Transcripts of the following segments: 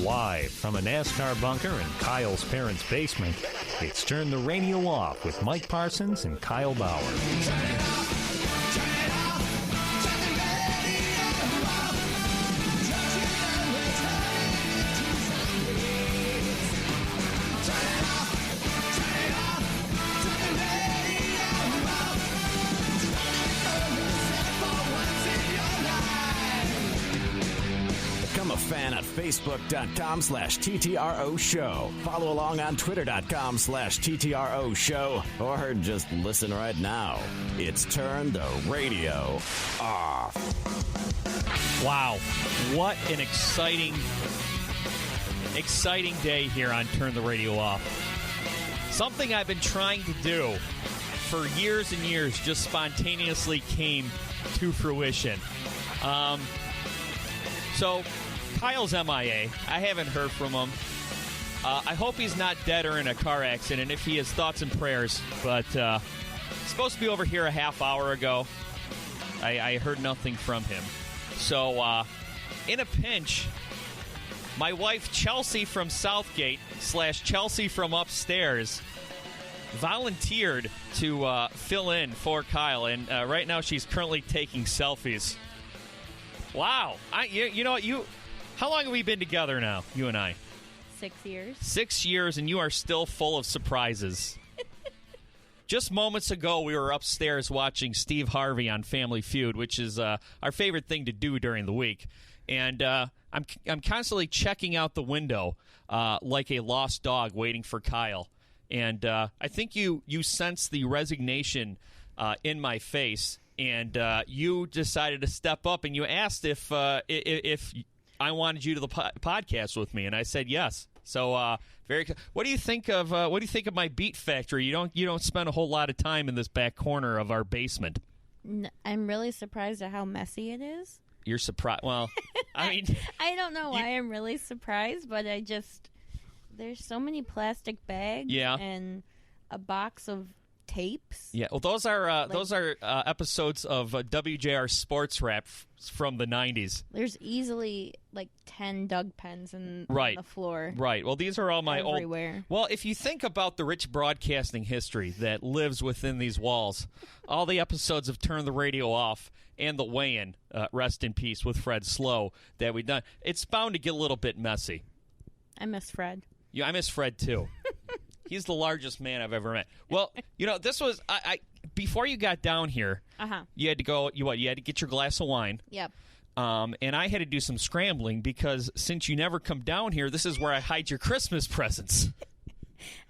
Live from a NASCAR bunker in Kyle's parents' basement, it's Turn the Radio Off with Mike Parsons and Kyle Bauer. Turn it off, turn it off, turn the radio off. Don't you know we're turning into zombies? Turn it off, turn the radio off. Turn yourself for once in your life. Become a fan at Facebook.com/TTRO Show. Follow along on Twitter.com/TTRO Show. Or just listen right now. It's Turn the Radio Off. Wow. What an exciting day here on Turn the Radio Off. Something I've been trying to do for years and years just spontaneously came to fruition. So Kyle's MIA. I haven't heard from him. I hope he's not dead or in a car accident. If he is, thoughts and prayers. But he's supposed to be over here a half hour ago. I heard nothing from him. So in a pinch, my wife Chelsea from Southgate / Chelsea from upstairs volunteered to fill in for Kyle. And right now she's currently taking selfies. Wow. You know what? How long have we been together now, you and I? 6 years. 6 years, and you are still full of surprises. Just moments ago, we were upstairs watching Steve Harvey on Family Feud, which is our favorite thing to do during the week. And I'm constantly checking out the window like a lost dog waiting for Kyle. And I think you sense the resignation in my face. And you decided to step up, and you asked if I wanted you to the podcast with me, and I said yes. So, What do you think of my Beat Factory? You don't spend a whole lot of time in this back corner of our basement. I'm really surprised at how messy it is. You're surprised? Well, I mean, I don't know why I'm really surprised, but there's so many plastic bags, and a box of tapes. Yeah, well, those are episodes of WJR Sports Rap from the 90s. There's easily like 10 Doug pens on the floor. Right. Well, these are all my everywhere. Well, if you think about the rich broadcasting history that lives within these walls, all the episodes of Turn the Radio Off and the Weigh-In, Rest in Peace with Fred Slow, that we've done, it's bound to get a little bit messy. I miss Fred. Yeah, I miss Fred too. He's the largest man I've ever met. Well, this was I before you got down here. You had to go. You had to get your glass of wine. Yep. And I had to do some scrambling because since you never come down here, this is where I hide your Christmas presents.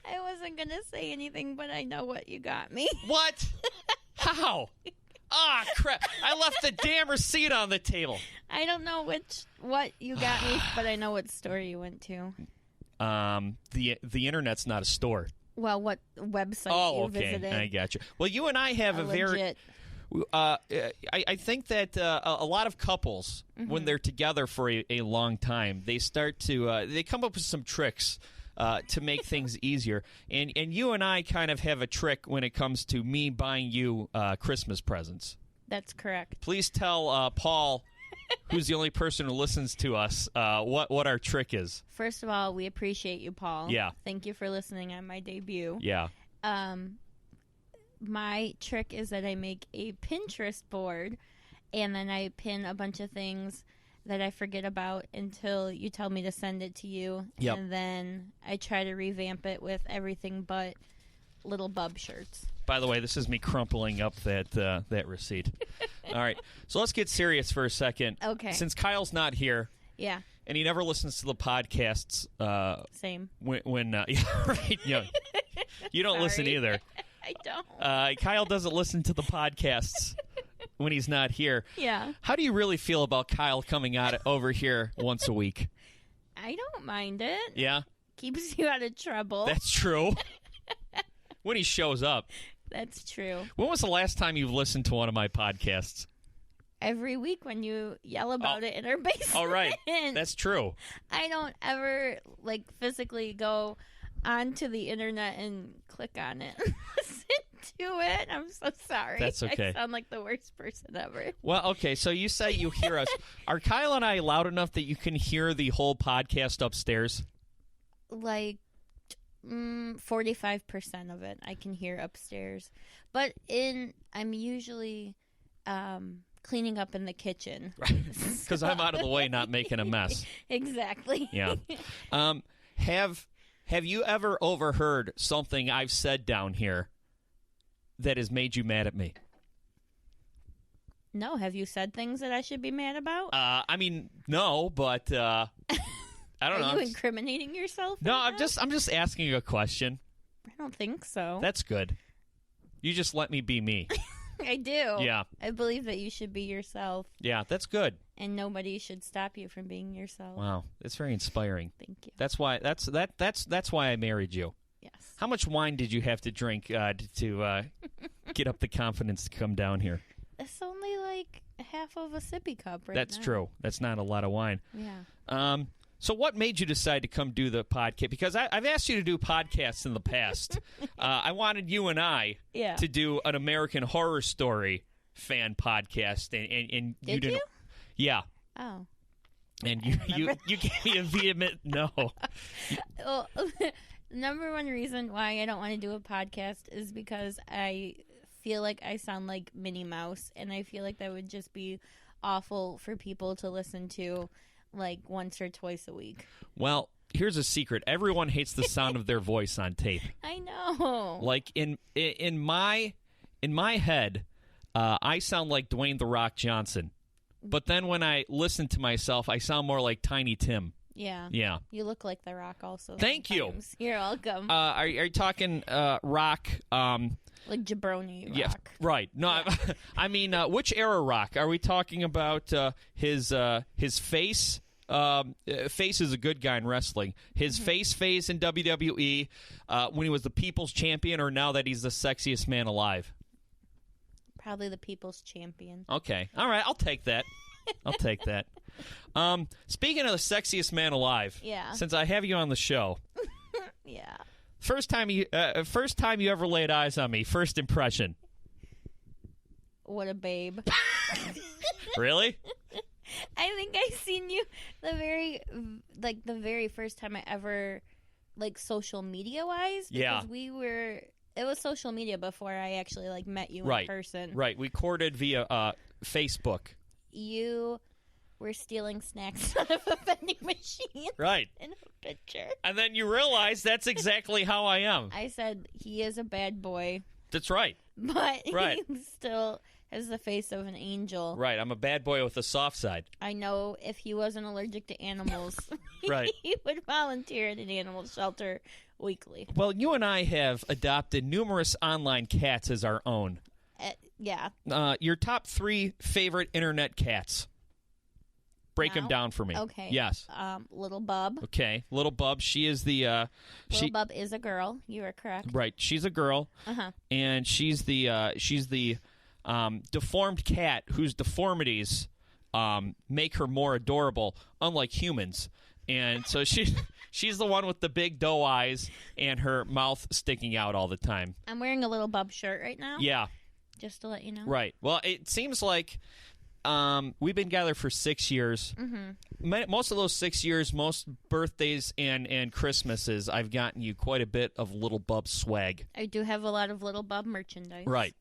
I wasn't gonna say anything, but I know what you got me. What? How? Ah, crap! I left the damn receipt on the table. I don't know what you got me, but I know what store you went to. The internet's not a store. Well, what website you visited? I got you. Well, you and I have a very. I think that a lot of couples, when they're together for a long time, they start to they come up with some tricks to make things easier. And you and I kind of have a trick when it comes to me buying you Christmas presents. That's correct. Please tell Paul, who's the only person who listens to us, what our trick is. First of all, we appreciate you, Paul. Yeah. Thank you for listening on my debut. Yeah. My trick is that I make a Pinterest board, and then I pin a bunch of things that I forget about until you tell me to send it to you. Yep. And then I try to revamp it with everything but little bub shirts. By the way, this is me crumpling up that receipt. All right. So let's get serious for a second. Okay. Since Kyle's not here. Yeah. And he never listens to the podcasts. Same. When right. You don't listen either. I don't. Kyle doesn't listen to the podcasts when he's not here. Yeah. How do you really feel about Kyle coming out over here once a week? I don't mind it. Yeah? Keeps you out of trouble. That's true. When he shows up. That's true. When was the last time you've listened to one of my podcasts? Every week when you yell about it in our basement. All right. That's true. I don't ever physically go onto the internet and click on it and listen do it. I'm so sorry. That's okay. I sound like the worst person ever. Well, okay, so you say you hear us. Are Kyle and I loud enough that you can hear the whole podcast upstairs? Like 45% of it I can hear upstairs. But I'm usually cleaning up in the kitchen. Because I'm out of the way, not making a mess. Exactly. Yeah. Have you ever overheard something I've said down here that has made you mad at me? No, have you said things that I should be mad about? I mean, no, but I don't know. Are you incriminating yourself? No, right I'm just asking a question. I don't think so. That's good. You just let me be me. I do. Yeah. I believe that you should be yourself, Yeah, that's good. and nobody should stop you from being yourself. Wow, that's very inspiring. Thank you. That's why that's why I married you. Yes. How much wine did you have to drink to get up the confidence to come down here? It's only like half of a sippy cup right That's now. true. That's not a lot of wine. Yeah. So what made you decide to come do the podcast? Because I've asked you to do podcasts in the past. I wanted you and I Yeah. to do an American Horror Story fan podcast, and you Did didn't. you? Yeah, Oh. and I you remember gave me a vehement no. Well, the number one reason why I don't want to do a podcast is because I feel like I sound like Minnie Mouse, and I feel like that would just be awful for people to listen to like once or twice a week. Well, here's a secret: everyone hates the sound of their voice on tape. I know. Like in my head, I sound like Dwayne "The Rock" Johnson, but then when I listen to myself, I sound more like Tiny Tim. Yeah. Yeah. You look like The Rock also. Thank you. sometimes. You're welcome. Are you talking Rock? Like jabroni Rock. Yeah, right. No, I mean, which era Rock? Are we talking about his face? Face is a good guy in wrestling. His face phase in WWE when he was the People's Champion, or now that he's the sexiest man alive? Probably the people's champion. Okay. All right. I'll take that. I'll take that. Speaking of the sexiest man alive, Yeah. since I have you on the show, Yeah. first time you ever laid eyes on me, first impression. What a babe. Really? I think I seen you the very first time I ever, like, social media wise. Yeah. Because it was social media before I actually, like, met you Right. in person. Right. We courted via Facebook. You were stealing snacks out of a vending machine Right. in a picture. And then you realize that's exactly how I am. I said, he is a bad boy, That's right. but Right. he still has the face of an angel. Right. I'm a bad boy with a soft side. I know if he wasn't allergic to animals, Right. he would volunteer at an animal shelter weekly. Well, you and I have adopted numerous online cats as our own. Yeah. Your top 3 favorite internet cats. Break them Now? down for me. Okay. Yes. Little Bub. Okay. Little Bub. She is the. Little Bub is a girl. You are correct. Right. She's a girl. Uh-huh. And she's the deformed cat whose deformities make her more adorable, unlike humans. And so she's the one with the big doe eyes and her mouth sticking out all the time. I'm wearing a Little Bub shirt right now. Yeah. Just to let you know. Right. Well, it seems like we've been together for 6 years. Mm-hmm. Most of those 6 years, most birthdays and Christmases, I've gotten you quite a bit of Little Bub swag. I do have a lot of Little Bub merchandise. Right.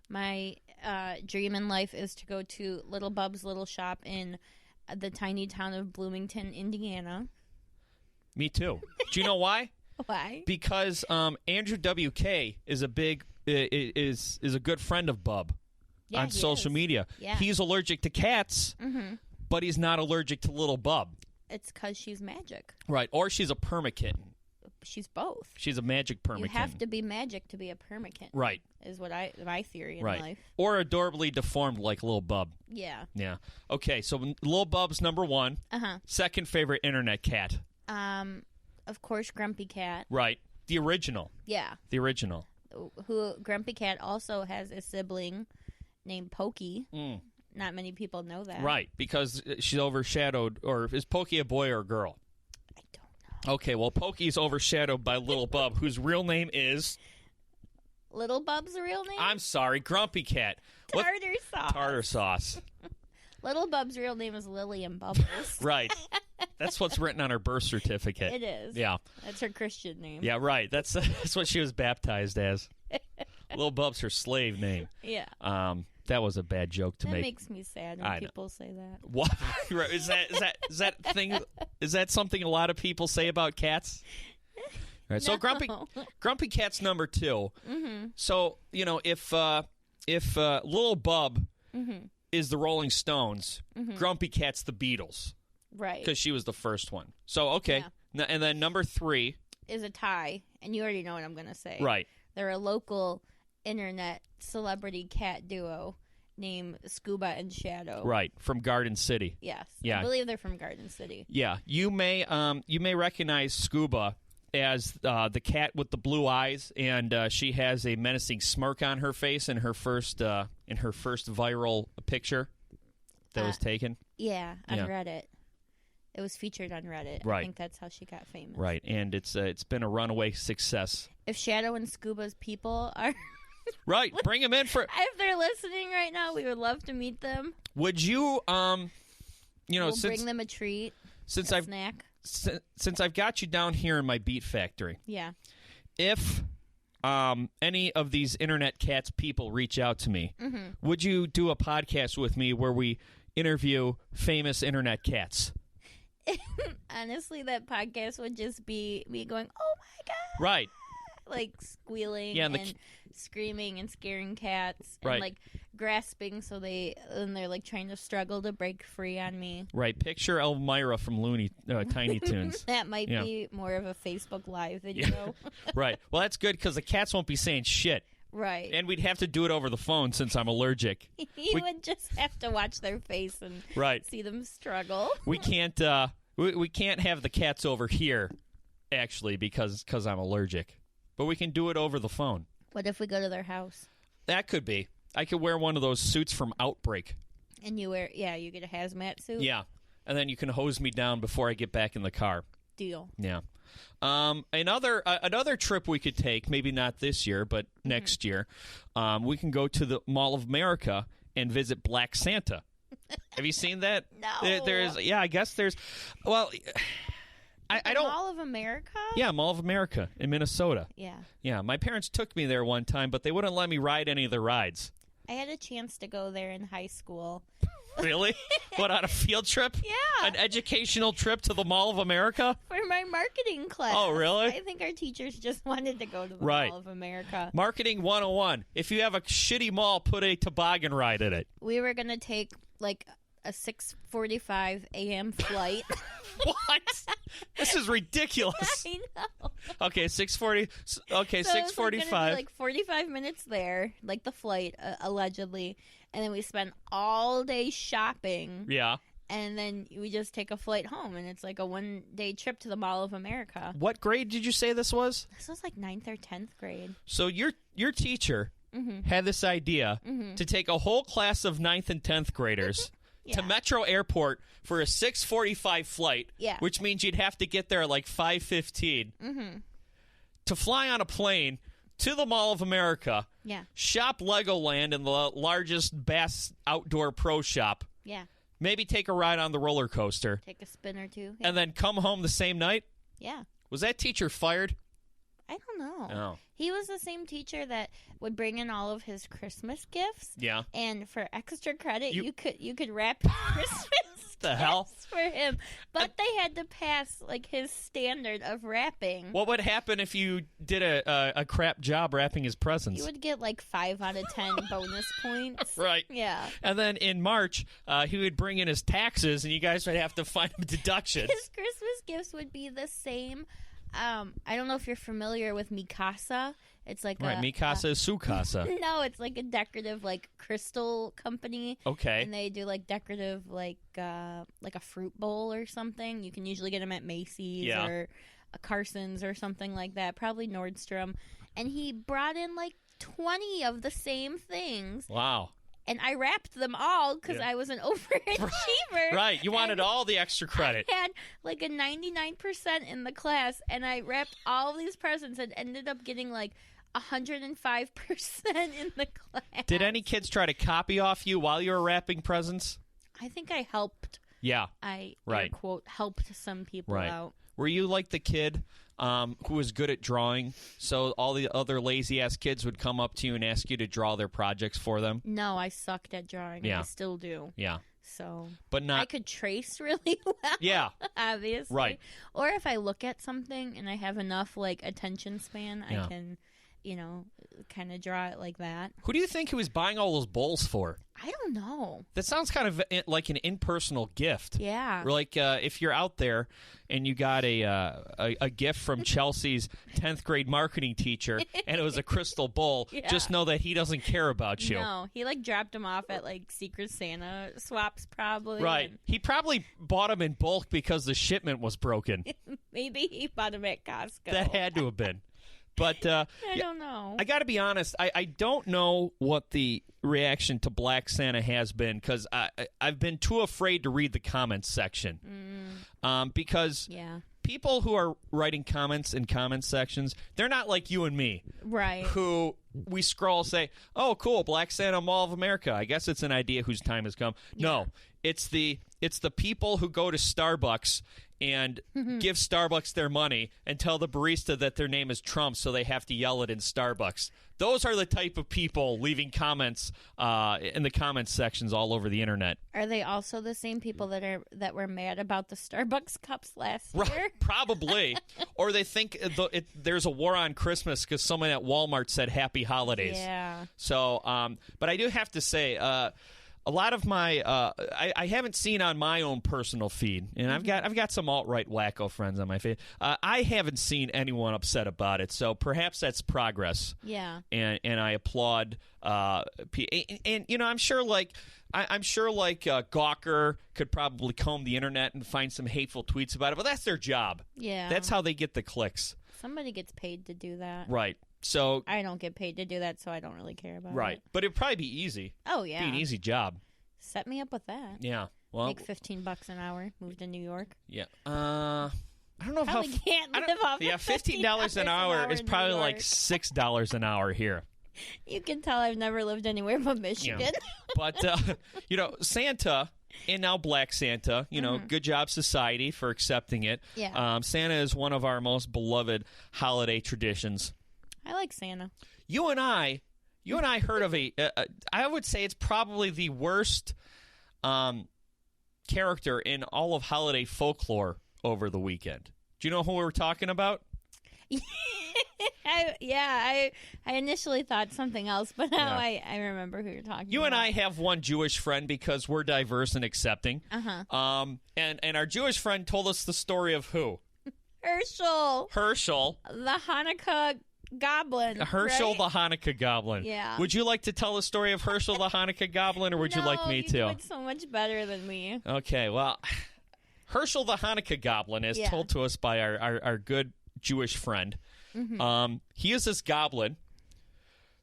My dream in life is to go to Little Bub's little shop in the tiny town of Bloomington, Indiana. Me too. Do you know why? Why? Because Andrew WK is a good friend of Bub Yeah, on he social is. media. Yeah. He's allergic to cats, but he's not allergic to Little Bub. It's because she's magic. Right. Or she's a permakitten. She's both. She's a magic permakitten. You have to be magic to be a permakitten. Right. Is what my theory in Right. life. Or adorably deformed like Little Bub. Yeah. Yeah. Okay, so Little Bub's number 1. Uh-huh. Second favorite internet cat. Of course, Grumpy Cat. Right. The original. Yeah. The original. Who Grumpy Cat also has a sibling named Pokey. Mm. Not many people know that. Right, because she's overshadowed, or is Pokey a boy or a girl? I don't know. Okay, well, Pokey's overshadowed by Little Bub, whose real name is... Little Bub's real name? I'm sorry, Grumpy Cat. What? Tartar sauce. Tartar sauce. Little Bub's real name is Lillian Bubbles. Right. That's what's written on her birth certificate. It is. Yeah. That's her Christian name. Yeah, right. That's what she was baptized as. Little Bub's her slave name. Yeah. That was a bad joke to That make. makes me sad when people say that. What? Is that something a lot of people say about cats? Right, so No. Grumpy Cat's number 2. Mm-hmm. So if Little Bub is the Rolling Stones, Grumpy Cat's the Beatles, Right. because she was the first one. So okay, and then number 3 is a tie, and you already know what I'm going to say. Right. They're a local internet celebrity cat duo named Scuba and Shadow. Right, from Garden City. Yes. Yeah. I believe they're from Garden City. Yeah, you may recognize Scuba as the cat with the blue eyes, and she has a menacing smirk on her face in her first viral picture that was taken. Yeah, on Yeah. Reddit. It was featured on Reddit. Right. I think that's how she got famous. Right, and it's been a runaway success. If Shadow and Scuba's people are... Right, bring them in for. If they're listening right now, we would love to meet them. Would you We'll since bring them a treat, since a I've snack. since I've got you down here in my Beat Factory, Yeah. if any of these internet cats people reach out to me, would you do a podcast with me where we interview famous internet cats? Honestly, that podcast would just be me going, "Oh my god!" Right. Like squealing Yeah, and and screaming and scaring cats, Right. and like grasping, so they're like trying to struggle to break free on me. Right. Picture Elmira from Tiny Toons. That might Yeah. be more of a Facebook Live video. Right. Well, that's good because the cats won't be saying shit. Right. And we'd have to do it over the phone since I'm allergic. You would just have to watch their face and Right. see them struggle. We can't we can't have the cats over here, actually, because I'm allergic. But we can do it over the phone. What if we go to their house That could be. I could wear one of those suits from Outbreak. and you get a hazmat suit? Yeah. And then you can hose me down before I get back in the car. Deal. Yeah. Another trip we could take, maybe not this year, but next year, we can go to the Mall of America and visit Black Santa. Have you seen that? No. I guess there's. Well, I don't. Mall of America? Yeah, Mall of America in Minnesota. Yeah. Yeah, my parents took me there one time, but they wouldn't let me ride any of the rides. I had a chance to go there in high school. Really? What, on a field trip? Yeah. An educational trip to the Mall of America? For my marketing class. Oh, really? I think our teachers just wanted to go to the Right. Mall of America. Marketing 101. If you have a shitty mall, put a toboggan ride in it. We were going to take like a 6:45 a.m. flight. What? This is ridiculous. I know. Okay, 6:40. Okay, So it was, 6:45. gonna be like 45 minutes there, like the flight, allegedly. And then we spent all day shopping. Yeah. And then we just take a flight home. And it's like a one-day trip to the Mall of America. What grade did you say this was? This was like 9th or 10th grade. So your teacher had this idea to take a whole class of 9th and 10th graders to Metro Airport for a 6:45 flight, Yeah. which means you'd have to get there at like 5:15 to fly on a plane to the Mall of America, Yeah. shop Legoland in the largest Bass Outdoor Pro Shop, Yeah. maybe take a ride on the roller coaster, Take a spin or two. Yeah. and then come home the same night? Yeah. Was that teacher fired? I don't know. Oh. He was the same teacher that would bring in all of his Christmas gifts. Yeah. And for extra credit, You- you could wrap his Christmas The hell? gifts for him. But they had to pass like his standard of wrapping. What would happen if you did a crap job wrapping his presents? You would get like 5 out of 10 bonus points. Right. Yeah. And then in March, he would bring in his taxes, and you guys would have to find him deductions. His Christmas gifts would be the same. I don't know if you're familiar with Mikasa. It's like Right, Mikasa is Sukasa. No, it's like a decorative like crystal company. Okay. And they do like decorative like a fruit bowl or something. You can usually get them at Macy's Yeah. or Carson's or something like that. Probably Nordstrom. And he brought in like 20 of the same things. Wow. And I wrapped them all because Yeah. I was an overachiever. Right. You wanted And all the extra credit. I had like a 99% in the class, and I wrapped all of these presents and ended up getting like 105% in the class. Did any kids try to copy off you while you were wrapping presents? I think I helped. Yeah. I, Right. quote, helped some people Right. out. Were you like the kid who was good at drawing, so all the other lazy-ass kids would come up to you and ask you to draw their projects for them? No, I sucked at drawing. Yeah. I still do. Yeah. So But I not... could trace really well. Yeah. Obviously. Right. Or if I look at something and I have enough like attention span, Yeah. I can, kind of draw it like that. Who do you think he was buying all those bowls for? I don't know. That sounds kind of like an impersonal gift. Yeah. Or like if you're out there and you got a gift from Chelsea's 10th grade marketing teacher and it was a crystal bowl, Yeah. just know that he doesn't care about you. No, he like dropped them off at like Secret Santa swaps probably. Right. and He probably bought them in bulk because the shipment was broken. Maybe he bought them at Costco. That had to have been. But I don't know. I got to be honest, I don't know what the reaction to Black Santa has been because I've been too afraid to read the comments section. Because Yeah. people who are writing comments in comment sections, they're not like you and me, Right. who we scroll, say, oh, cool, Black Santa Mall of America. I guess it's an idea whose time has come. No, it's the people who go to Starbucks and give Starbucks their money and tell the barista that their name is Trump, so they have to yell it in Starbucks. Those are the type of people leaving comments in the comments sections all over the internet. Are they also the same people that were mad about the Starbucks cups last year? Right, probably. Or they think there's a war on Christmas because someone at Walmart said Happy Holidays. Yeah. So, but I do have to say, a lot of my I haven't seen on my own personal feed, and I've got some alt-right wacko friends on my feed. I haven't seen anyone upset about it, so perhaps that's progress. Yeah. And I applaud. And I'm sure Gawker could probably comb the internet and find some hateful tweets about it, but that's their job. Yeah. That's how they get the clicks. Somebody gets paid to do that. Right. So I don't get paid to do that, so I don't really care about right, it. but it'd probably be easy. Oh, yeah. Be an easy job. Set me up with that. Yeah. Well, Make $15 an hour. Move to New York. yeah. I don't know Probably can't I don't- live off Yeah, of $15 an hour is in probably New like York. $6 an hour here. You can tell I've never lived anywhere but Michigan. But Santa and now Black Santa, good job society for accepting it. Yeah. Santa is one of our most beloved holiday traditions. I like Santa. You and I heard of I would say it's probably the worst character in all of holiday folklore over the weekend. Do you know who we were talking about? I initially thought something else, but now Yeah. I remember who you're talking about. You and I have one Jewish friend because we're diverse and accepting. Uh-huh. And our Jewish friend told us the story of who? Herschel, the Hanukkah Goblin. Herschel right? the Hanukkah Goblin. Yeah. Would you like to tell the story of Herschel the Hanukkah Goblin, or would you like me you to? do it so much better than me. Okay, well, Herschel the Hanukkah Goblin, as told to us by our good Jewish friend, he is this goblin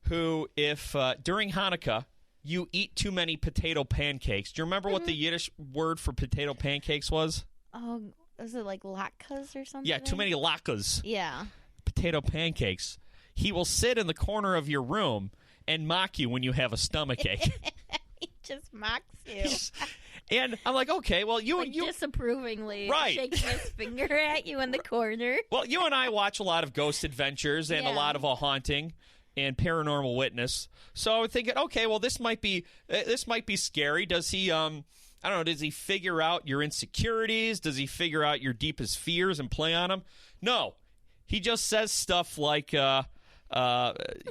who, if during Hanukkah you eat too many potato pancakes, do you remember what the Yiddish word for potato pancakes was? Oh, is it like latkes or something? Yeah, too many latkes. Yeah. Potato pancakes. He will sit in the corner of your room and mock you when you have a stomachache. He just mocks you. And I'm like, okay, well, you disapprovingly Right. shaking his finger at you in the corner. Well, you and I watch a lot of Ghost Adventures and a Yeah. lot of A Haunting and Paranormal Witness. So I was thinking, okay, well, this might be scary. Does he I don't know, does he figure out your insecurities? Does he figure out your deepest fears and play on them? No. He just says stuff like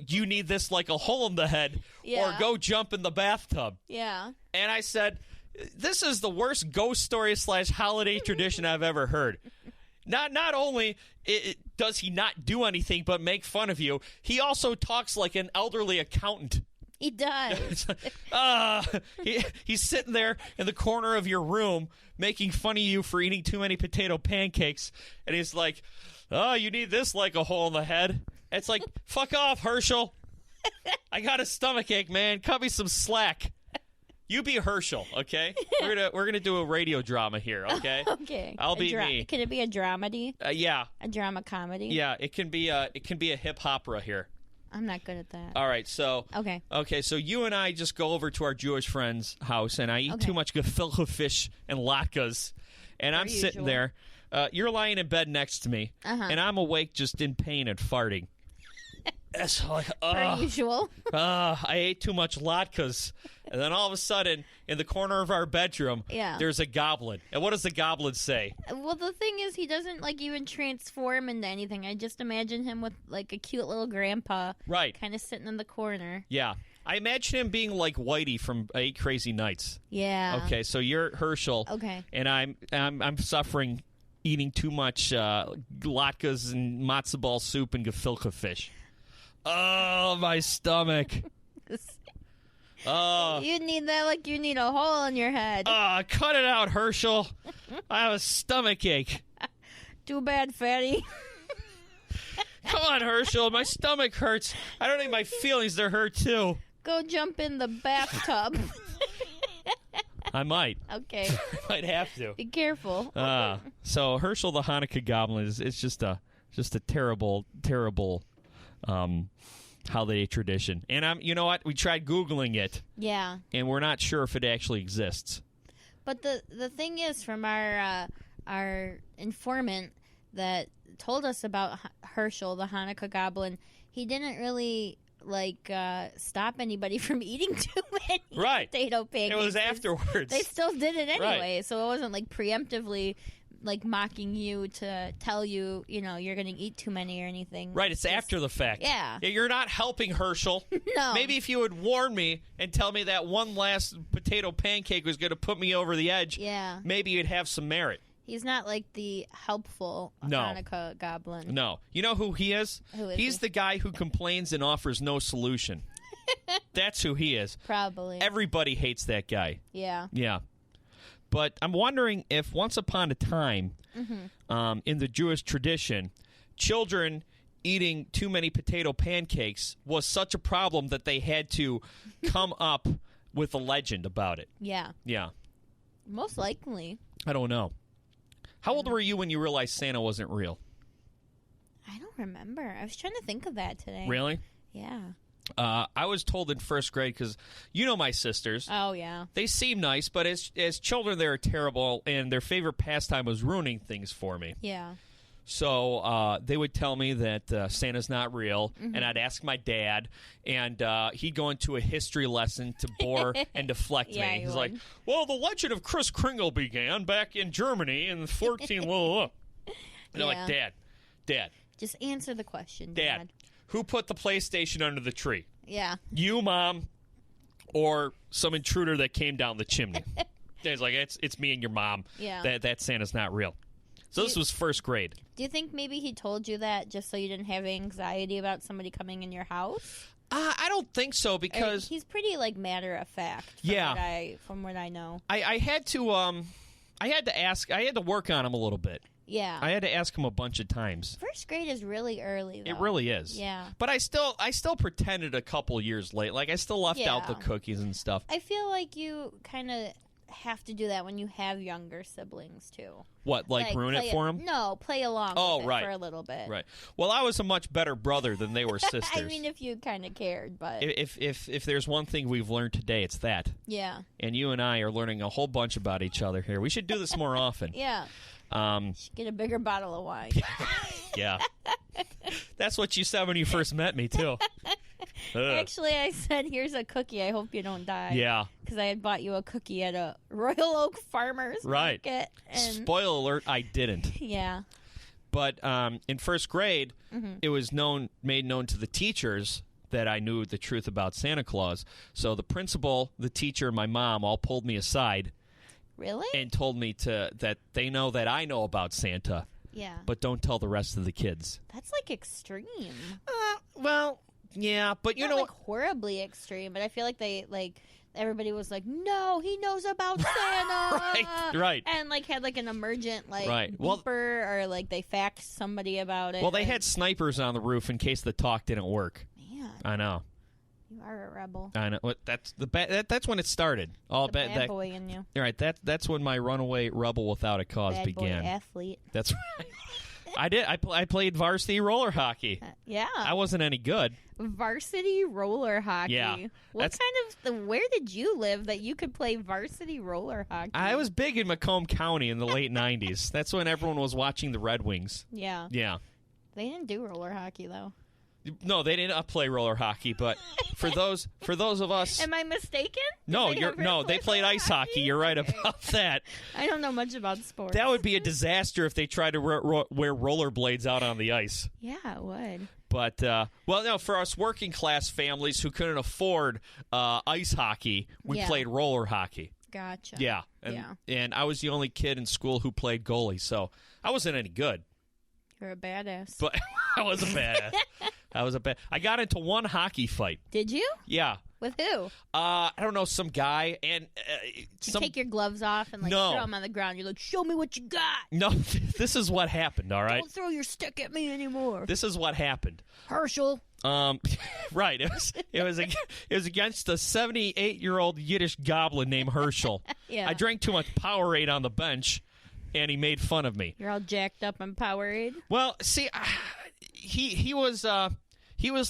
you need this like a hole in the head, or Yeah. go jump in the bathtub. Yeah. And I said, this is the worst ghost story / holiday tradition I've ever heard. Not only does he not do anything but make fun of you, he also talks like an elderly accountant. He does. He's sitting there in the corner of your room making fun of you for eating too many potato pancakes, and he's like, oh, you need this like a hole in the head. It's like, fuck off, Herschel. I got a stomachache, man. Cut me some slack. You be Herschel, okay? We're gonna do a radio drama here, okay? Okay. I'll be me. Can it be a dramedy? Yeah, A drama comedy? yeah. It can be a hip opera here. I'm not good at that. All right, so Okay. So you and I just go over to our Jewish friend's house, and I eat too much gefilte fish and latkes, and I'm sitting there. You're lying in bed next to me, and I'm awake, just in pain and farting. It's like, Per usual. I ate too much latkes. And then all of a sudden, in the corner of our bedroom, there's a goblin. And what does the goblin say? Well, the thing is, he doesn't like even transform into anything. I just imagine him with like a cute little grandpa, Right? kind of sitting in the corner. Yeah, I imagine him being like Whitey from 8 Crazy Nights. Yeah. Okay, so you're Herschel. Okay. And I'm suffering, eating too much latkes and matzo ball soup and gefilte fish. Oh, my stomach. Oh. You need that like you need a hole in your head. Cut it out, Herschel. I have a stomach ache. Too bad, fatty. Come on, Herschel. My stomach hurts. I don't need my feelings to hurt, too. Go jump in the bathtub. I might. Okay. I might have to. Be careful. So Herschel the Hanukkah Goblin it's just a terrible holiday tradition. And you know what? We tried Googling it. Yeah. And we're not sure if it actually exists. But the thing is, from our informant that told us about Herschel, the Hanukkah Goblin, he didn't really stop anybody from eating too many potato pancakes. It was afterwards. They still did it anyway, so it wasn't like preemptively mocking you to tell you, you're going to eat too many or anything. Right, it's after the fact. Yeah. You're not helping Herschel. No. Maybe if you would warn me and tell me that one last potato pancake was going to put me over the edge, maybe you'd have some merit. He's not like the helpful Hanukkah Goblin. No. You know who he is? He's the guy who complains and offers no solution. That's who he is. Probably. Everybody hates that guy. Yeah. Yeah. But I'm wondering if once upon a time, in the Jewish tradition, children eating too many potato pancakes was such a problem that they had to come up with a legend about it. Yeah. Yeah. Most likely. I don't know. How old were you when you realized Santa wasn't real? I don't remember. I was trying to think of that today. Really? Yeah. I was told in first grade, because you know my sisters. Oh, yeah. They seem nice, but as children, they were terrible, and their favorite pastime was ruining things for me. Yeah. So they would tell me that Santa's not real, and I'd ask my dad, and he'd go into a history lesson to bore and deflect me. He's like, well, the legend of Kris Kringle began back in Germany in 14... And they're like, Dad. Just answer the question, Dad. Who put the PlayStation under the tree? Yeah. You, Mom, or some intruder that came down the chimney? He's like, it's me and your mom. Yeah. That Santa's not real. So this was first grade. Do you think maybe he told you that just so you didn't have anxiety about somebody coming in your house? I don't think so, because he's pretty matter of fact. From what I know. I had to ask. I had to work on him a little bit. Yeah. I had to ask him a bunch of times. First grade is really early, though. It really is. Yeah. But I still pretended a couple years late. I still left out the cookies and stuff. I feel like you kind of have to do that when you have younger siblings, too. What, ruin it for them? No, play along with it for a little bit. Right. Well, I was a much better brother than they were sisters. I mean, if you kind of cared, but... If there's one thing we've learned today, it's that. Yeah. And you and I are learning a whole bunch about each other here. We should do this more often. Yeah. Should get a bigger bottle of wine. Yeah. That's what you said when you first met me, too. Actually, I said, here's a cookie. I hope you don't die. Yeah. Because I had bought you a cookie at a Royal Oak Farmer's Market. And... Spoiler alert, I didn't. Yeah. But in first grade, it was made known to the teachers that I knew the truth about Santa Claus. So the principal, the teacher, and my mom all pulled me aside. Really? And told me that they know that I know about Santa. Yeah. But don't tell the rest of the kids. That's extreme. Well, yeah, but you know, horribly extreme. But I feel like they everybody was like, no, he knows about Santa. Right. And had an emergent beeper, Well, or they faxed somebody about it. Well, they had snipers on the roof in case the talk didn't work. Man, I know. You are a rebel. I know. That's that's when it started. All bad boy in you. All right. That's when my runaway rebel without a cause bad began. Boy athlete. That's right. I did. I played varsity roller hockey. Yeah. I wasn't any good. Varsity roller hockey. Yeah, Where did you live that you could play varsity roller hockey? I was big in Macomb County in the late 90s. That's when everyone was watching the Red Wings. Yeah. Yeah. They didn't do roller hockey, though. No, they didn't play roller hockey, but for those of us, Am I mistaken? no, Did they played roller ice hockey. You're right about that. I don't know much about sports. That would be a disaster if they tried to wear rollerblades out on the ice. Yeah, it would. But no, for us working class families who couldn't afford ice hockey, we Yeah. played roller hockey. Gotcha. Yeah, and I was the only kid in school who played goalie, so I wasn't any good. You're a badass. But I was a badass. I got into one hockey fight. Did you? Yeah. With who? I don't know, some guy, and You take your gloves off and No. throw them on the ground. You're like, show me what you got. No, this is what happened. All right, Don't throw your stick at me anymore. this is what happened. Herschel. Right. It was against a 78-year-old Yiddish goblin named Herschel. Yeah. I drank too much Powerade on the bench, and he made fun of me. You're all jacked up on Powerade. Well, see, he was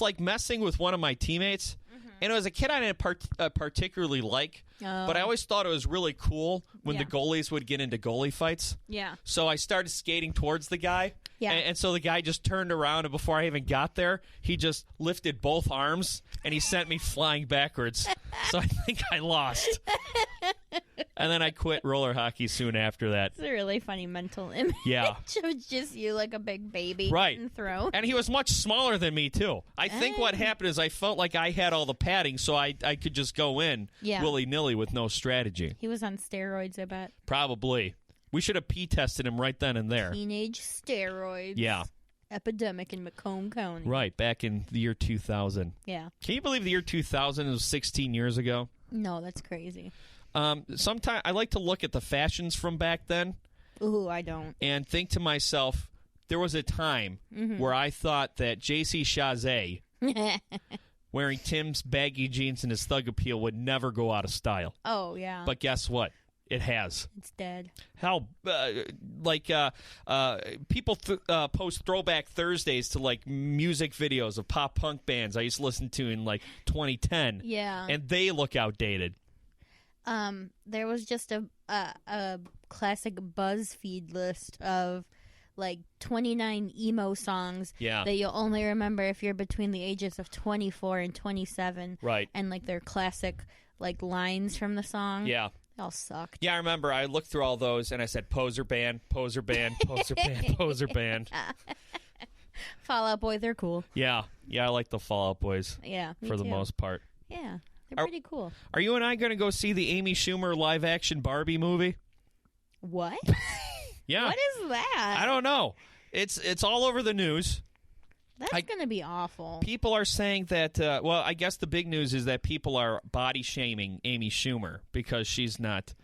like messing with one of my teammates, and it was a kid I didn't particularly like. But I always thought it was really cool when Yeah. the goalies would get into goalie fights. Yeah. So I started skating towards the guy. Yeah. And so the guy just turned around, and before I even got there, he just lifted both arms, and he sent me flying backwards. So I think I lost. And then I quit roller hockey soon after that. It's a really funny mental image. Yeah. It was just you like a big baby. Right. And throw. And he was much smaller than me, too. I think what happened is I felt like I had all the padding, so I could just go in Yeah. willy-nilly with no strategy. He was on steroids, I bet. Probably. We should have P-tested him right then and there. Teenage steroids. Yeah. Epidemic in Macomb County. Right, back in the year 2000. Yeah. Can you believe the year 2000 was 16 years ago? No, that's crazy. Sometimes I like to look at the fashions from back then Ooh, I don't. and think to myself, there was a time where I thought that J.C. Chazé wearing Tim's baggy jeans and his thug appeal would never go out of style. Oh, yeah. But guess what? It has. It's dead. How, people post Throwback Thursdays to, like, music videos of pop punk bands I used to listen to in, like, 2010. Yeah. And they look outdated. There was just a classic BuzzFeed list of like 29 emo songs Yeah. that you'll only remember if you're between the ages of 24 and 27. Right. And like their classic like lines from the song. Yeah. They all sucked. Yeah, I remember I looked through all those and I said, poser band, poser band, poser band, poser band. Fall Out Boy, they're cool. Yeah, I like the Fall Out Boys Yeah, me for the too. most part. Yeah, they're pretty cool. Are you and I going to go see the Amy Schumer live-action Barbie movie? What? Yeah. What is that? I don't know. It's all over the news. That's going to be awful. People are saying that, well, I guess the big news is that people are body-shaming Amy Schumer because she's not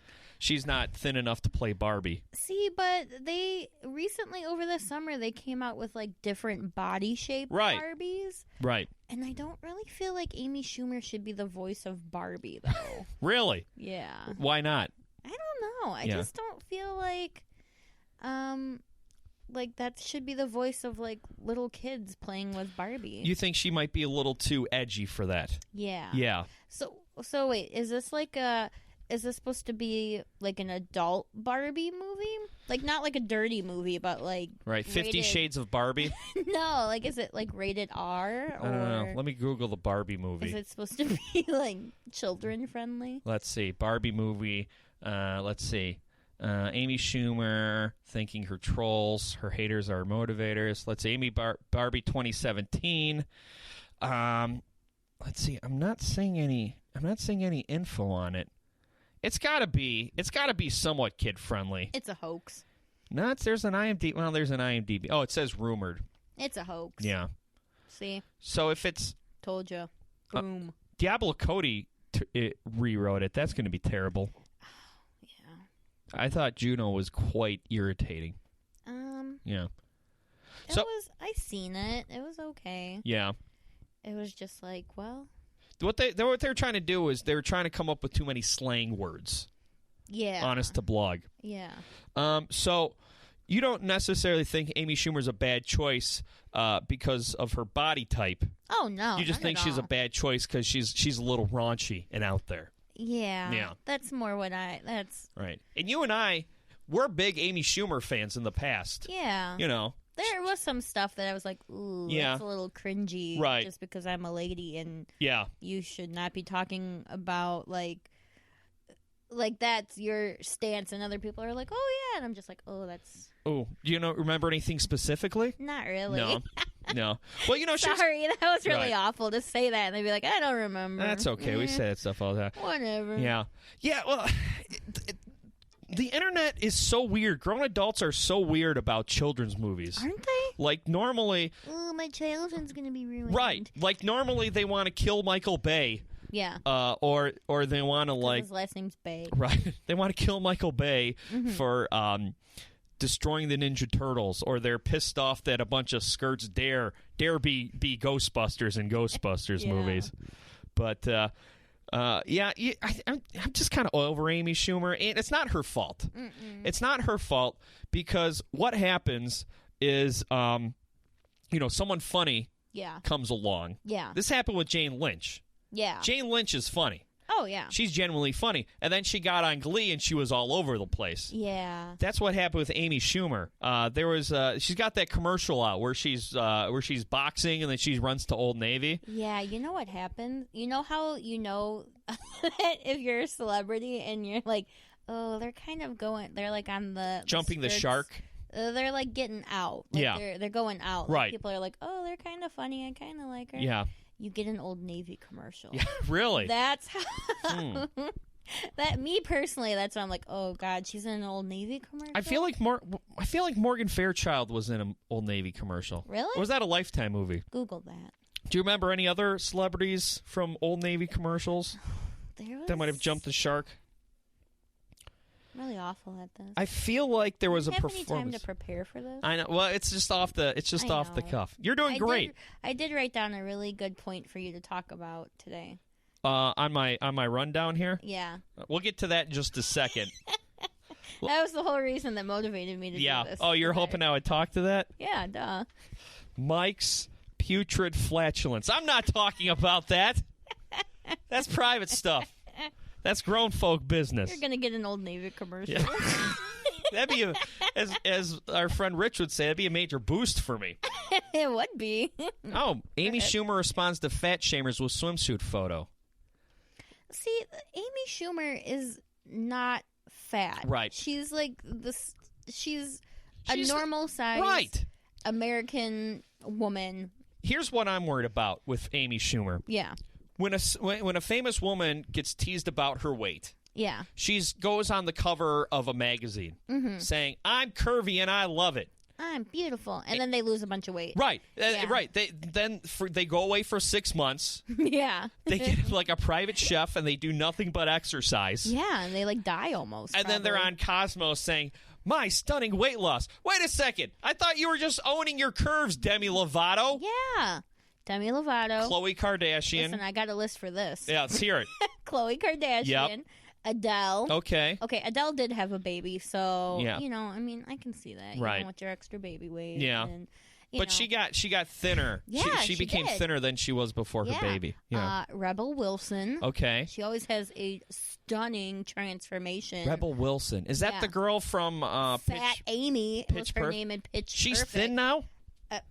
thin enough to play Barbie. See, but they recently over the summer they came out with like different body shaped Right. Barbies. Right. And I don't really feel like Amy Schumer should be the voice of Barbie though. Really? Yeah. Why not? I don't know. I Yeah. just don't feel like that should be the voice of like little kids playing with Barbie. You think she might be a little too edgy for that? Yeah. Yeah. So wait, is this supposed to be like an adult Barbie movie? Like not like a dirty movie, but like Right. 50 rated... Shades of Barbie? No, like is it like rated R or I don't know. Let me Google the Barbie movie. is it supposed to be like children friendly? Let's see. Barbie movie. Let's see. Amy Schumer thinking her trolls, her haters are motivators. Let's see. Barbie 2017. Let's see. I'm not seeing any info on it. It's gotta be somewhat kid friendly. It's a hoax. No, there's an IMDb. Well, there's an IMDb. Oh, it says rumored. It's a hoax. Yeah. See, So if it's told you. Boom. Diablo Cody rewrote it, that's going to be terrible. Yeah. I thought Juno was quite irritating. Yeah. I seen it. It was okay. Yeah. It was just like, well, What they're trying to do is they're trying to come up with too many slang words. yeah. Honest to blog. Yeah. So, you don't necessarily think Amy Schumer's a bad choice because of her body type. Oh, no. You just not think at she's a all. bad choice because she's a little raunchy and out there. Yeah. Yeah. That's more what that's... Right. And you and I, we're big Amy Schumer fans in the past. Yeah. You know. There was some stuff that I was like, ooh, Yeah. that's a little cringy. Right. Just because I'm a lady and Yeah. you should not be talking about, like that's your stance. And other people are like, oh, yeah. And I'm just like, oh, that's... Oh, do you remember anything specifically? Not really. No. No. Well, she was... Sorry, that was really Right. awful to say that. And they'd be like, I don't remember. That's okay. We say that stuff all the time. Whatever. Yeah. Yeah, well, the internet is so weird. Grown adults are so weird about children's movies. Aren't they? Like, normally... Oh, my childhood's going to be ruined. Right. Like, normally they want to kill Michael Bay. Yeah. Or they want to, like... His last name's Bay. Right. They want to kill Michael Bay Mm-hmm. for destroying the Ninja Turtles, or they're pissed off that a bunch of skirts dare be Ghostbusters in Ghostbusters Yeah. movies. But I'm just kind of over Amy Schumer, and it's not her fault. It's not her fault because what happens is, someone funny Yeah. comes along. Yeah. This happened with Jane Lynch. Yeah. Jane Lynch is funny. Oh, yeah. She's genuinely funny. And then she got on Glee, and she was all over the place. Yeah. That's what happened with Amy Schumer. She's got that commercial out where she's boxing and then she runs to Old Navy. Yeah, you know what happens? You know how that if you're a celebrity and you're like, oh, they're kind of they're like on the Jumping the skirts. shark. They're like getting out. Like Yeah. They're going out. Like, Right. people are like, oh, they're kind of funny. I kind of like her. Yeah. You get an Old Navy commercial. Yeah, really? That's how. That me personally, that's why I'm like, oh God, she's in an Old Navy commercial. I feel like Morgan Fairchild was in an Old Navy commercial. Really? Or was that a Lifetime movie? Google that. Do you remember any other celebrities from Old Navy commercials There was that might have jumped the shark? really awful at this. I feel like there was a Do you have any time performance. to prepare for this? I know. Well, it's just off the I know. cuff. You're doing great. I did write down a really good point for you to talk about today. On my rundown here. Yeah. We'll get to that in just a second. That was the whole reason that motivated me to do this. Oh, you're today. hoping I would talk to that? Yeah, duh. Mike's putrid flatulence. I'm not talking about that. That's private stuff. That's grown folk business. You're going to get an Old Navy commercial. Yeah. That'd be as our friend Rich would say, that'd be a major boost for me. It would be. Oh, Amy Schumer responds to fat shamers with swimsuit photo. See, Amy Schumer is not fat. Right. She's like this. She's a She's normal size Right. American woman. Here's what I'm worried about with Amy Schumer. Yeah. When a famous woman gets teased about her weight, Yeah. she goes on the cover of a magazine saying, "I'm curvy and I love it." I'm beautiful. And then they lose a bunch of weight. Right, Yeah. right. They go away for 6 months. Yeah. They get like a private chef and they do nothing but exercise. Yeah, and they like die almost. And then they're probably. on Cosmos saying, "My stunning weight loss." Wait a second. I thought you were just owning your curves, Demi Lovato. Yeah. Demi Lovato. Khloe Kardashian. Listen, I got a list for this. Yeah, let's hear it. Khloe Kardashian. Yep. Adele. Okay. Okay, Adele did have a baby, so Yeah. I mean, I can see that. Right. With your extra baby weight. Yeah. And, But she got thinner. Yeah, she she became did. thinner than she was before her baby. Yeah. Rebel Wilson. Okay. She always has a stunning transformation. Rebel Wilson. Is that Yeah. the girl from Fat Pitch? Amy was her Perf- name in Pitch She's Perfect. thin now?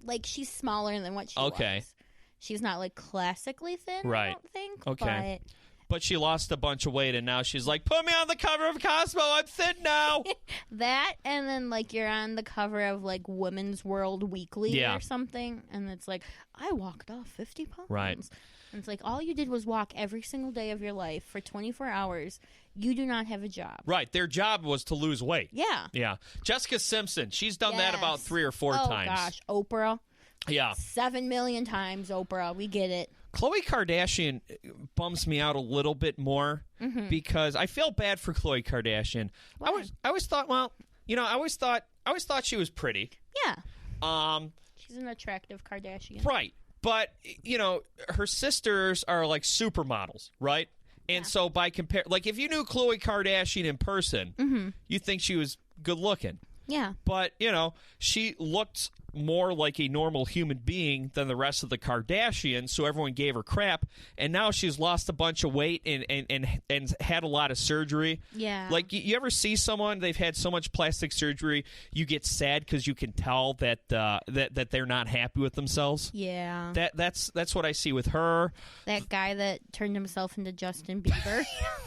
Like, she's smaller than what she Okay. was. She's not, like, classically thin, Right. I don't think. Okay. But she lost a bunch of weight, and now she's like, "Put me on the cover of Cosmo. I'm thin now." But that, and then, like, you're on the cover of, like, Women's World Weekly Yeah. or something, and it's like, I walked off 50 pounds. Right. And it's like, all you did was walk every single day of your life for 24 hours. You do not have a job. Right. Their job was to lose weight. Yeah. Yeah. Jessica Simpson. She's done that about Yes. 3 or 4 Oh, times. gosh. Oprah. Yeah. 7 million times, Oprah. We get it. Khloe Kardashian bums me out a little bit more because I feel bad for Khloe Kardashian. Why? I always thought, well, I always thought she was pretty. Yeah. She's an attractive Kardashian. Right. But, her sisters are like supermodels, right? And so by compare, like if you knew Khloe Kardashian in person, you think she was good looking. Yeah. But, she looked more like a normal human being than the rest of the Kardashians, so everyone gave her crap. And now she's lost a bunch of weight and had a lot of surgery. Yeah. Like, you ever see someone, they've had so much plastic surgery, you get sad because you can tell that that they're not happy with themselves? Yeah. That's what I see with her. That guy that turned himself into Justin Bieber.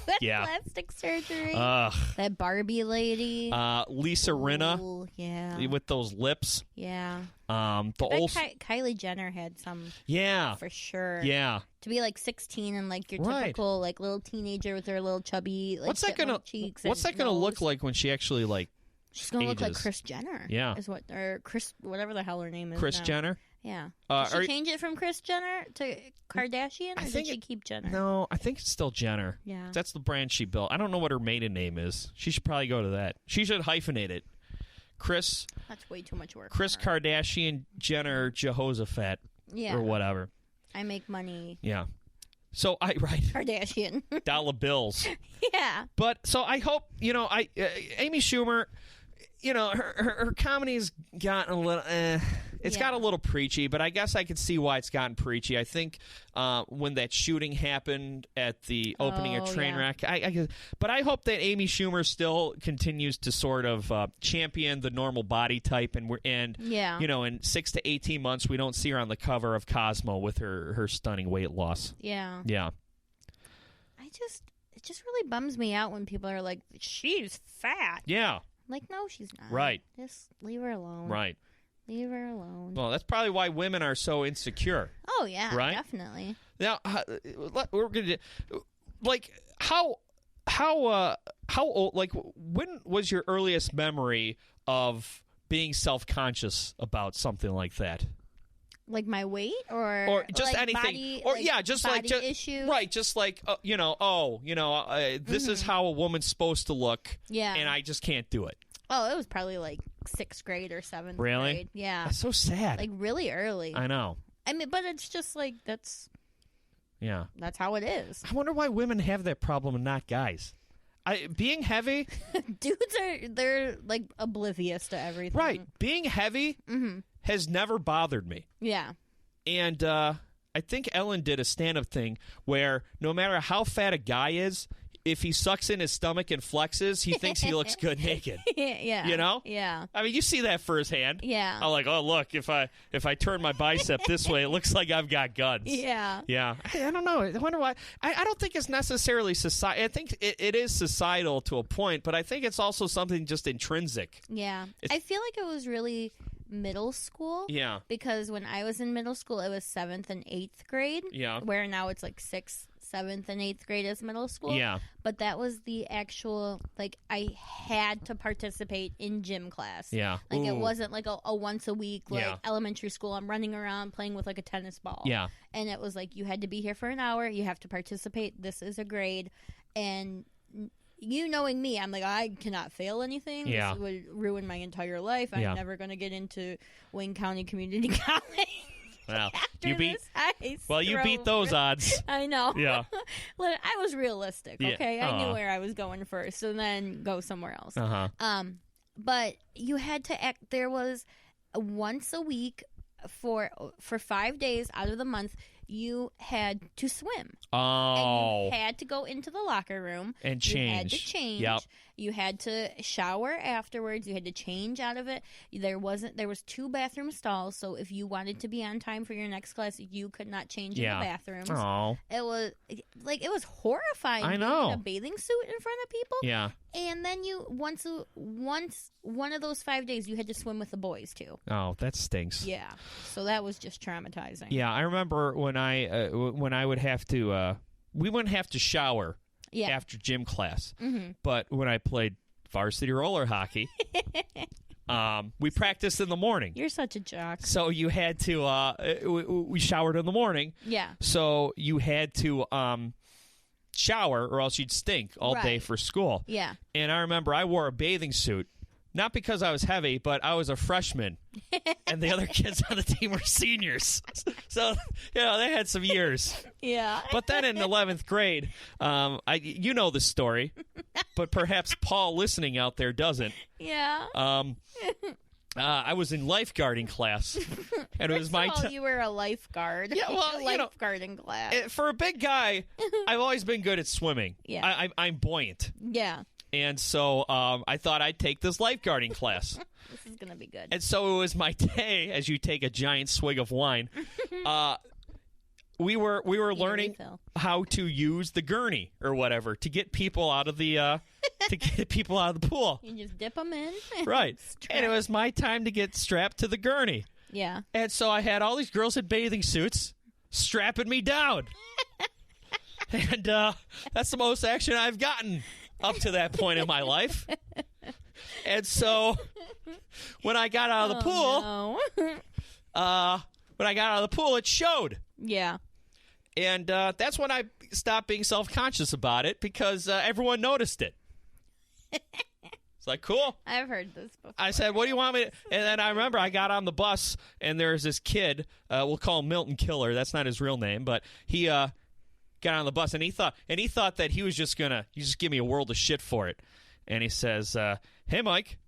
That Yeah. plastic surgery. Ugh. That Barbie lady. Lisa Rinna Ooh, yeah. with those lips. Yeah. The I bet old... Kylie Jenner had some Yeah. for sure. Yeah. To be like 16 and like your Right. typical like little teenager with her little chubby like What's that gonna cheeks. What's and that gonna look nose. like when she actually like She's gonna look like ages? Kris Jenner. Yeah. Is what or Chris whatever the hell her name is. Kris now. Jenner? Yeah. Are Did she you- change it from Kris Jenner to Kardashian, or did she keep Jenner? No, I think it's still Jenner. Yeah. That's the brand she built. I don't know what her maiden name is. She should probably go to that. She should hyphenate it. Kris That's way too much work. for her. Kardashian Jenner Jehoshaphat Yeah. or whatever. I make money. Yeah. So right Kardashian. dollar bills. Yeah. But so I hope Amy Schumer, her comedy's gotten a little. It's Yeah. got a little preachy, but I guess I could see why it's gotten preachy. I think when that shooting happened at the opening of Oh, Trainwreck, but I hope that Amy Schumer still continues to sort of champion the normal body type, and Yeah. in 6 to 18 months we don't see her on the cover of Cosmo with her stunning weight loss. Yeah. Yeah. It just really bums me out when people are like, she's fat. Yeah. Like, no, she's not. Right. Just leave her alone. Right. Leave her alone. Well, that's probably why women are so insecure. Oh, yeah. Right? Definitely. Now, we're gonna like how old? Like, when was your earliest memory of being self-conscious about something like that? Like my weight, or just like anything, body, or like yeah, just body like just, issue. right? Just like this is how a woman's supposed to look, Yeah. and I just can't do it. Oh, it was probably like 6th grade or 7th Really? grade. Yeah. That's so sad. Like really early. I know. I mean, but it's just like that's Yeah. how it is. I wonder why women have that problem and not guys. Being heavy, Dudes they're like oblivious to everything. right? Being heavy has never bothered me. Yeah. And I think Ellen did a stand-up thing where no matter how fat a guy is, if he sucks in his stomach and flexes, he thinks he looks good naked. Yeah. You know? Yeah. I mean, you see that firsthand. Yeah. I'm like, oh, look, if I turn my bicep this way, it looks like I've got guns. Yeah. Yeah. I don't know. I wonder why. I don't think it's necessarily society. I think it is societal to a point, but I think it's also something just intrinsic. Yeah. I feel like it was really middle school. Yeah. Because when I was in middle school, it was 7th and 8th grade. Yeah. Where now it's like 6th, 7th, and 8th grade is middle school. Yeah. But that was the actual, like, I had to participate in gym class. Yeah. Like, it Ooh. wasn't like a once a week, like Yeah. elementary school. I'm running around playing with like a tennis ball. Yeah. And it was like, you had to be here for an hour. You have to participate. This is a grade. And you knowing me, I'm like, I cannot fail anything. Yeah. This would ruin my entire life. I'm Yeah. never going to get into Wayne County Community College. Well, After you beat. this ice Well, you beat throw. those odds. I know. Yeah. Look, I was realistic, Yeah. okay? I knew Aw. where I was going first, and then go somewhere else. Uh huh. But you had to act. There was once a week for 5 days out of the month. You had to swim. Oh. And you had to go into the locker room. And You had to change. change. Yep. You had to shower afterwards. You had to change out of it. There was 2 bathroom stalls, so if you wanted to be on time for your next class, you could not change in Yeah. the bathrooms. Oh. It was horrifying. I being know. in a bathing suit in front of people. Yeah. And then you once one of those 5 days you had to swim with the boys too. Oh, that stinks. Yeah. So that was just traumatizing. Yeah, I remember when I would have to. We wouldn't have to shower Yeah. after gym class, Mm-hmm. but when I played varsity roller hockey, we practiced in the morning. You're such a jock. So you had to. We showered in the morning. Yeah. So you had to shower, or else you'd stink all day Right. for school. Yeah. And I remember I wore a bathing suit not because I was heavy, but I was a freshman, and the other kids on the team were seniors. So, they had some years. Yeah. But then in 11th grade, you know the story, but perhaps Paul listening out there doesn't. Yeah. I was in lifeguarding class, and it was my time. You were a lifeguard. Yeah, well, lifeguarding class. For a big guy, I've always been good at swimming. Yeah. I'm buoyant. Yeah. And so I thought I'd take this lifeguarding class. This is going to be good. And so it was my day, as you take a giant swig of wine. We were learning how to use the gurney or whatever to get people out of the pool. You just dip them in. Right. And it was my time to get strapped to the gurney. Yeah. And so I had all these girls in bathing suits strapping me down. And that's the most action I've gotten up to that point in my life. And so when I got out of the pool, it showed. Yeah. And that's when I stopped being self-conscious about it because everyone noticed it. It's like, cool. I've heard this before. I said, what do you want me to... And then I remember I got on the bus, and there was this kid. We'll call him Milton Killer. That's not his real name, but he got on the bus, and he thought that he was just gonna give me a world of shit for it. And he says, hey, Mike,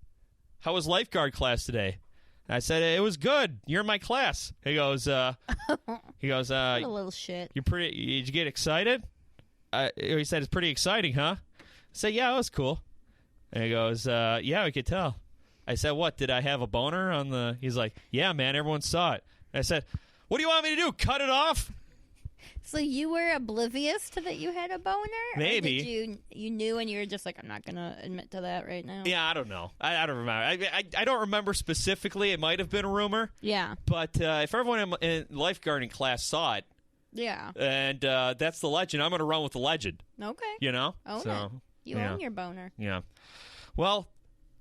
how was lifeguard class today? And I said, it was good. You're in my class. He goes, what a little shit. Did you get excited? He said, it's pretty exciting, huh? I said, yeah, it was cool. And he goes, yeah, I could tell. I said, what, did I have a boner on the... He's like, yeah, man, everyone saw it. And I said, what do you want me to do, cut it off? So you were oblivious to that you had a boner? Maybe. Or did you knew and you were just like, I'm not going to admit to that right now? Yeah, I don't know. I don't remember. I don't remember specifically. It might have been a rumor. Yeah. But if everyone in lifeguarding class saw it, yeah, and that's the legend, I'm going to run with the legend. Okay. You know? Own it. You own your boner. Yeah. Well,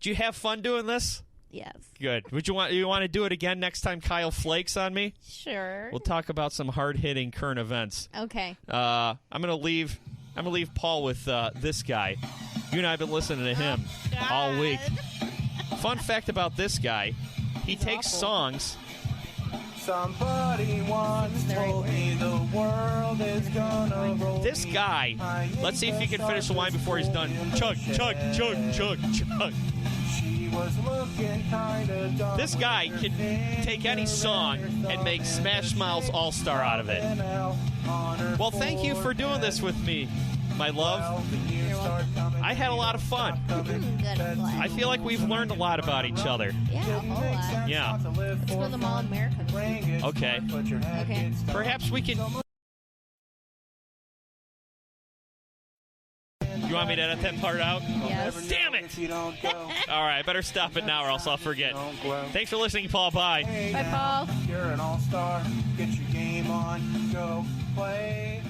did you have fun doing this? Yes. Good. You want to do it again next time Kyle flakes on me? Sure. We'll talk about some hard-hitting current events. Okay. I'm gonna leave Paul with this guy. You and I have been listening to him all week. Fun fact about this guy: he takes songs. Somebody once told me the world is gonna roll. This guy, let's see if he can finish the line before he's done. Chug, chug, chug, chug, chug. This guy can take any song and make Smash Mouth's All-Star out of it. Well, thank you for doing this with me, my love. I had a lot of fun. I feel like we've learned a lot about each other. Yeah, a whole lot. Yeah. Let's go to the Mall American. Okay. Okay. Perhaps we can... You want me to edit that part out? Yes. Damn it! All right, I better stop it now or else I'll forget. Thanks for listening, Paul. Bye. Bye, Paul. You're an all-star. Get your game on. Go play.